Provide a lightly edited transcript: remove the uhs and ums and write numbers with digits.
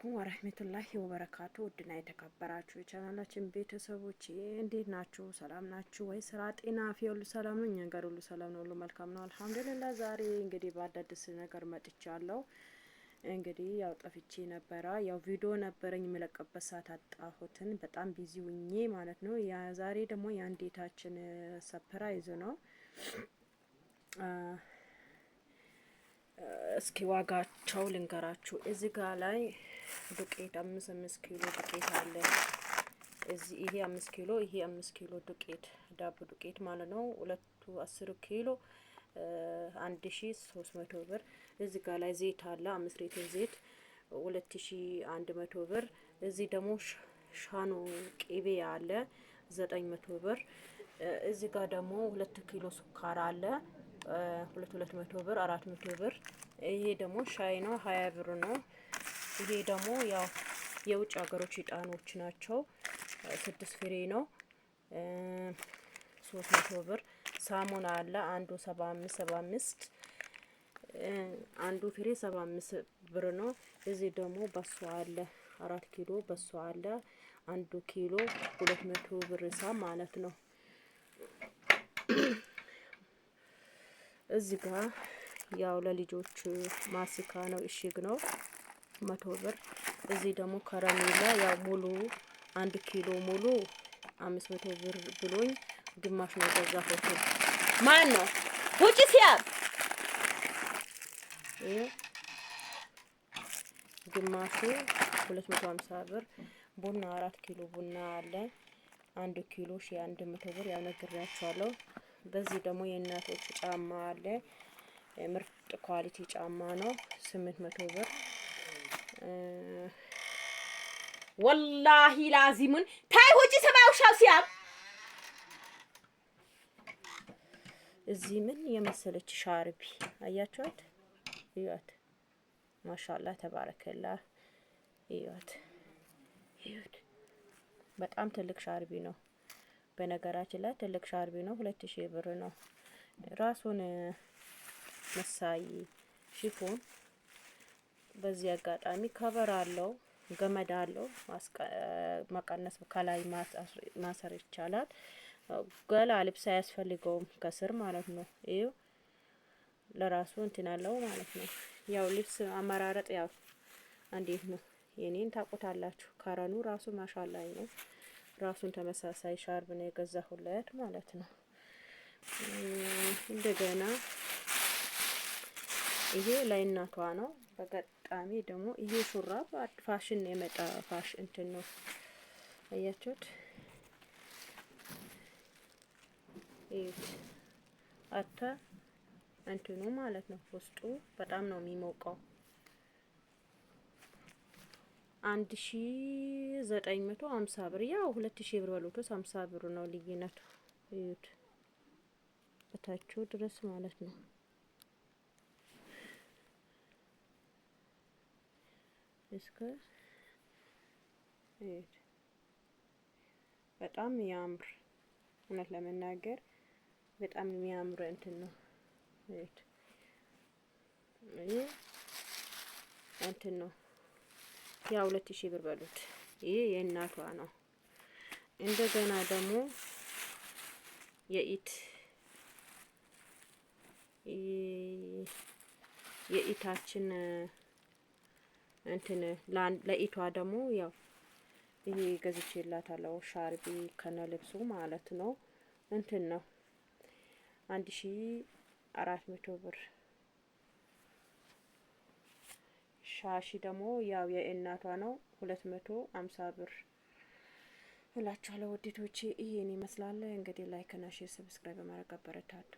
አለይኩም ወራህመቱላሂ ወበረካቱ። ውድና የተከበራችሁ የቻናላችን ቤተሰቦች እንዴት ናችሁ? ሰላም ናችሁ ወይ? ስራ፣ ጤና፣ አፍያ ሁሉ ሰላም ነው? እኛ ጋር ሁሉ ሰላም ነው፣ ሁሉ መልካም ነው አልሐምዱሊላህ። ዛሬ እንግዲህ በአዳዲስ ነገር መጥቻለሁ። እንግዲህ ያው ጠፍቼ ነበረ። ያው ቪዲዮ ነበረኝ የምለቀበት ሰዓት አጣሁትን፣ በጣም ቢዚ ሁኜ ማለት ነው። ያ ዛሬ ደግሞ የአንዴታችን ሰርፕራይዝ ነው። እስኪ ዋጋቸው ልንገራችሁ። እዚህ ጋር ላይ ዱቄት 5 ኪሎ ዱቄት አለ። እዚህ ይሄ 5 ኪሎ ይሄ 5 ኪሎ ዱቄት ዳቦ ዱቄት ማለት ነው። ሁለቱ 10 ኪሎ 1300 ብር። እዚህ ጋር ላይ ዘይት አለ 5 ሊትር ዘይት 2100 ብር። እዚህ ደግሞ ሻኖ ቅቤ አለ 900 ብር። እዚህ ጋር ደግሞ 2 ኪሎ ስኳር አለ 200 ብር 400 ብር። ይሄ ደግሞ ሻይ ነው 20 ብር ነው። ይሄ ደግሞ ያው የውጭ ሀገሮች እጣኖች ናቸው 6 ፍሬ ነው 300 ብር። ሳሙና አለ አንዱ 75 አንዱ ፍሬ 75 ብር ነው። እዚህ ደግሞ በሶ አለ 4 ኪሎ በሶ አለ 1 ኪሎ 200 ብር ማለት ነው። እዚህ ጋር ያው ለልጆች ማስካ ነው እሽግ ነው 100 ብር። እዚህ ደግሞ ከረሜላ ያው ሙሉ 1 ኪሎ ሙሉ 500 ብር ብሎኝ ግማሽ ነው ገዛሁት። ማን ነው ውጪ ሲያብ ግማሹ 250 ብር። ቡና 4 ኪሎ ቡና አለ 1 ኪሎ 100 ብር ያው ነግሬያችኋለሁ። በዚህ ደግሞ የእናቶች ጫማ አለ ምርጥ ኳሊቲ ጫማ ነው 800 ብር። ወላሂ ላዚሙን ታይ ሁጂ ሰማውሻው ሲያም እዚህ ምን የመሰለች ሻርቢ አያችኋት? እዩት ማሻአላህ ተባረከላህ። እዩት በጣም ትልቅ ሻርቢ ነው። በነገራችን ላይ ትልቅ ሻርቢ ነው 2000 ብር ነው። ራሱን መሳይ ሽፎን በዚህ አጋጣሚ ከበር አለው ገመድ አለው መቀነስ ከላይ ማሰር ይቻላል። ገላ ልብስ አያስፈልገውም ከስር ማለት ነው። እዩ ለራሱ እንትን አለው ማለት ነው። ያው ልብስ አመራረጥ ያው እንዴት ነው የኔን ታቆታላችሁ። ካራኑ ራሱ ማሻአላህ ነው። ራሱን ተመሳሳይ ሻርብ ነው የገዛሁለት ማለት ነው። እንደገና ይሄ ለእናቷ ነው። በገጣሚ ደግሞ ይሄ ሹራብ ፋሽን የመጣ ፋሽን እንትን ነው አያችሁት? አታ እንትኑ ማለት ነው ውስጡ በጣም ነው የሚሞቀው 1950 ብር ያው 2000 ብር በሉት 50 ብር ነው ልዩነቱ። እዩት በታችሁ ድረስ ማለት ነው። እስከ እዩት በጣም ያምር እውነት ለመናገር በጣም የሚያምር እንትን ነው። እዩት እንትን ነው ያው 2000 ብር በሉት። ይሄ የእናቷ ነው። እንደገና ደግሞ የኢታችን እንትን ለኢቷ ደግሞ ያው ይሄ ገዝቼላታለሁ ሻርቢ ከነ ልብሱ ማለት ነው። እንትን ነው 1400 ብር። ሻሺ ደግሞ ያው የእናቷ ነው 250 ብር እላችኋለሁ። ውዴቶቼ ይሄን ይመስላል እንግዲህ ላይክ እና ሼር ሰብስክራይብ በማድረግ አበረታቱ።